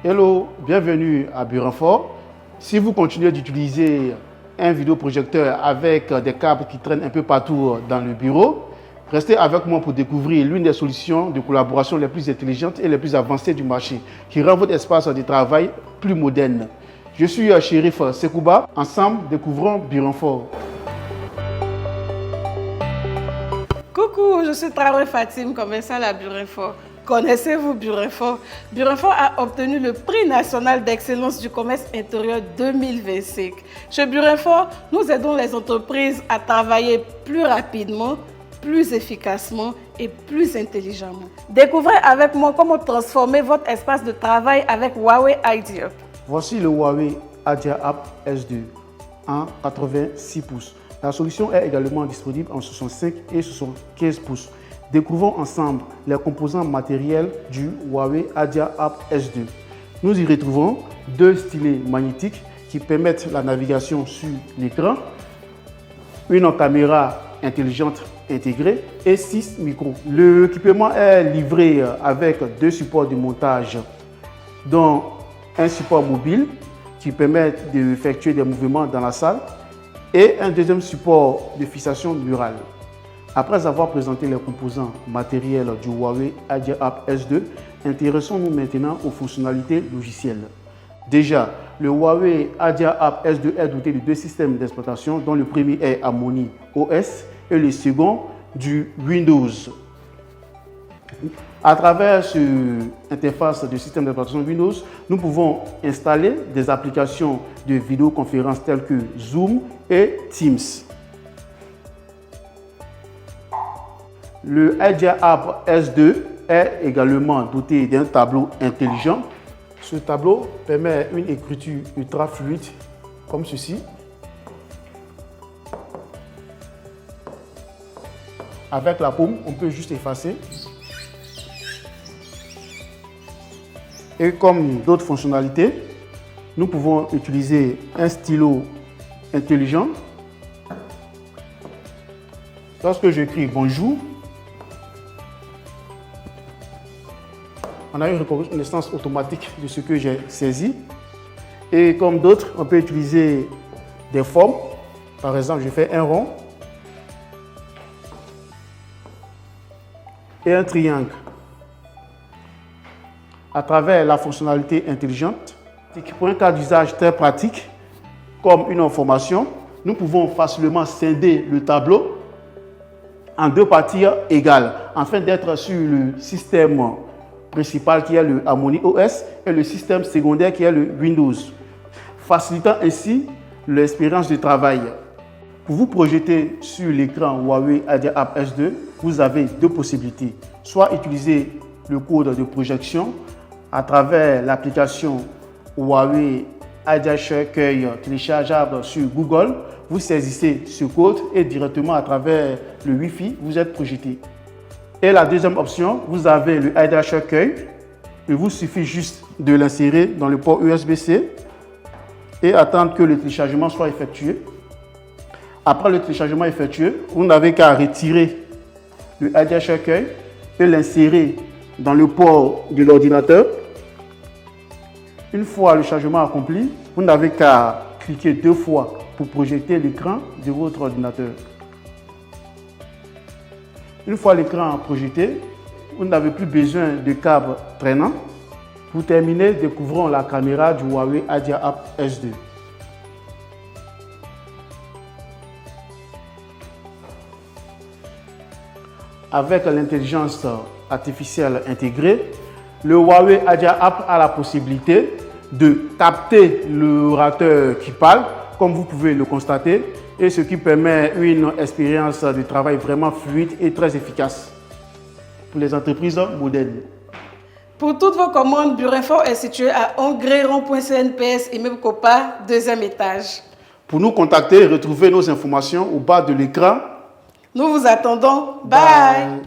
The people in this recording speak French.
Hello, bienvenue à Burinfort. Si vous continuez d'utiliser un vidéoprojecteur avec des câbles qui traînent un peu partout dans le bureau, restez avec moi pour découvrir l'une des solutions de collaboration les plus intelligentes et les plus avancées du marché, qui rend votre espace de travail plus moderne. Je suis Chérif Sekouba. Ensemble, découvrons Burinfort. Coucou, je suis Traoré Fatim, commercial à Burinfort. Connaissez-vous Burinfort? Burinfort a obtenu le prix national d'excellence du commerce intérieur 2025. Chez Burinfort, nous aidons les entreprises à travailler plus rapidement, plus efficacement et plus intelligemment. Découvrez avec moi comment transformer votre espace de travail avec Huawei IdeaUp. Voici le Huawei IdeaUp S2 en 86 pouces. La solution est également disponible en 65 et 75 pouces. Découvrons ensemble les composants matériels du Huawei IdeaUp S2. Nous y retrouvons deux stylets magnétiques qui permettent la navigation sur l'écran, une caméra intelligente intégrée et 6 micros. L'équipement est livré avec deux supports de montage, dont un support mobile qui permet d'effectuer des mouvements dans la salle et un deuxième support de fixation murale. Après avoir présenté les composants matériels du Huawei IdeaUp S2, intéressons-nous maintenant aux fonctionnalités logicielles. Déjà, le Huawei IdeaUp S2 est doté de deux systèmes d'exploitation, dont le premier est Harmony OS et le second du Windows. À travers cette interface de système d'exploitation Windows, nous pouvons installer des applications de vidéoconférence telles que Zoom et Teams. Le IdeaUp S2 est également doté d'un tableau intelligent. Ce tableau permet une écriture ultra fluide comme ceci. Avec la paume, on peut juste effacer. Et comme d'autres fonctionnalités, nous pouvons utiliser un stylo intelligent. Lorsque j'écris bonjour, on a une reconnaissance automatique de ce que j'ai saisi. Et comme d'autres, on peut utiliser des formes. Par exemple, je fais un rond et un triangle. À travers la fonctionnalité intelligente, pour un cas d'usage très pratique, comme une information, nous pouvons facilement scinder le tableau en deux parties égales, afin d'être sur le système principal qui est le Harmony OS et le système secondaire qui est le Windows, facilitant ainsi l'expérience de travail. Pour vous projeter sur l'écran Huawei IdeaUp S2, vous avez deux possibilités. Soit utiliser le code de projection à travers l'application Huawei IdeaShare téléchargeable sur Google. Vous saisissez ce code et directement à travers le Wi-Fi, vous êtes projeté. Et la deuxième option, vous avez le IdeaShare. Il vous suffit juste de l'insérer dans le port USB-C et attendre que le téléchargement soit effectué. Après le téléchargement effectué, vous n'avez qu'à retirer le IdeaShare et l'insérer dans le port de l'ordinateur. Une fois le chargement accompli, vous n'avez qu'à cliquer deux fois pour projeter l'écran de votre ordinateur. Une fois l'écran projeté, vous n'avez plus besoin de câbles traînants. Pour terminer, découvrons la caméra du Huawei IdeaUp S2. Avec l'intelligence artificielle intégrée, le Huawei IdeaUp a la possibilité de capter l'orateur qui parle, comme vous pouvez le constater, et ce qui permet une expérience de travail vraiment fluide et très efficace pour les entreprises modernes. Pour toutes vos commandes, Burinfort est situé à Hongréron.cnps, immeuble Copa, 2e étage. Pour nous contacter et retrouver nos informations au bas de l'écran. Nous vous attendons. Bye.